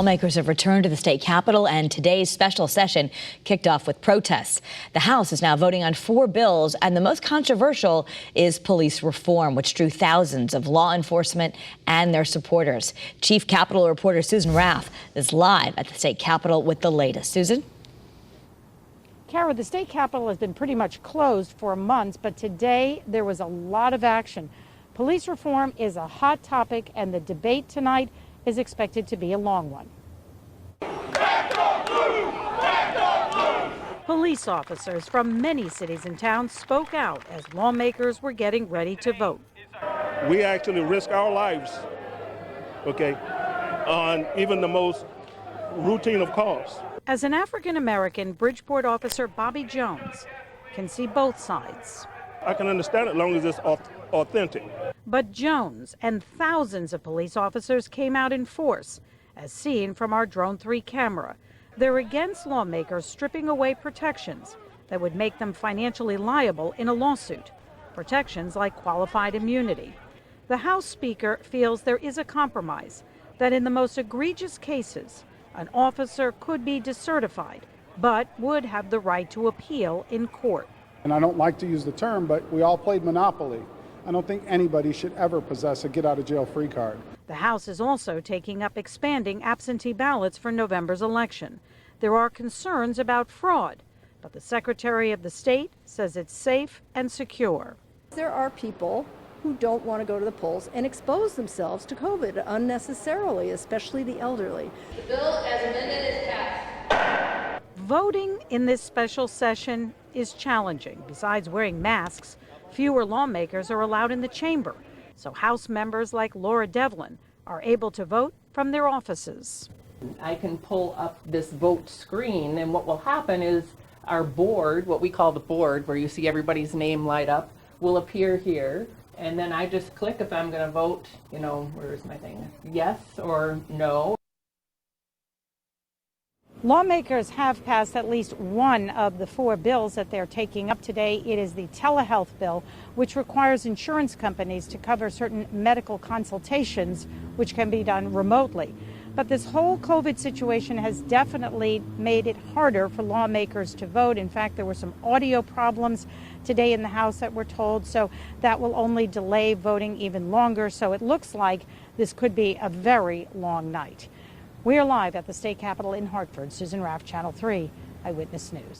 Lawmakers have returned to the state capitol, and today's special session kicked off with protests. The House is now voting on 4 bills, and the most controversial is police reform, which drew thousands of law enforcement and their supporters. Chief Capitol reporter Susan RAFF is live at the state capitol with the latest. Susan? Kara, the state capitol has been pretty much closed for months, but today there was a lot of action. Police reform is a hot topic, and the debate tonight is expected to be a long one. Police officers from many cities and towns spoke out as lawmakers were getting ready to vote. We actually risk our lives, on even the most routine of calls. As an African-American, Bridgeport officer Bobby Jones can see both sides. I can understand it as long as it's authentic. But Jones and thousands of police officers came out in force, as seen from our Drone 3 camera. They're against lawmakers stripping away protections that would make them financially liable in a lawsuit, protections like qualified immunity. The House Speaker feels there is a compromise, that in the most egregious cases, an officer could be decertified, but would have the right to appeal in court. And I don't like to use the term, but we all played Monopoly. I don't think anybody should ever possess a get-out-of-jail-free card. The House is also taking up expanding absentee ballots for November's election. There are concerns about fraud, but the Secretary of the State says it's safe and secure. There are people who don't want to go to the polls and expose themselves to COVID unnecessarily, especially the elderly. The bill as amended is passed. Voting in this special session is challenging. Besides wearing masks, fewer lawmakers are allowed in the chamber, so House members like Laura Devlin are able to vote from their offices. I can pull up this vote screen, and what will happen is our board, what we call the board, where you see everybody's name light up, will appear here, and then I just click if I'm going to vote, where's my thing, yes or no. Lawmakers have passed at least one of the 4 bills that they're taking up today. It is the telehealth bill, which requires insurance companies to cover certain medical consultations, which can be done remotely. But this whole COVID situation has definitely made it harder for lawmakers to vote. In fact, there were some audio problems today in the House that we're told, so that will only delay voting even longer. So it looks like this could be a very long night. We are live at the state capitol in Hartford. Susan RAFF, Channel 3 Eyewitness News.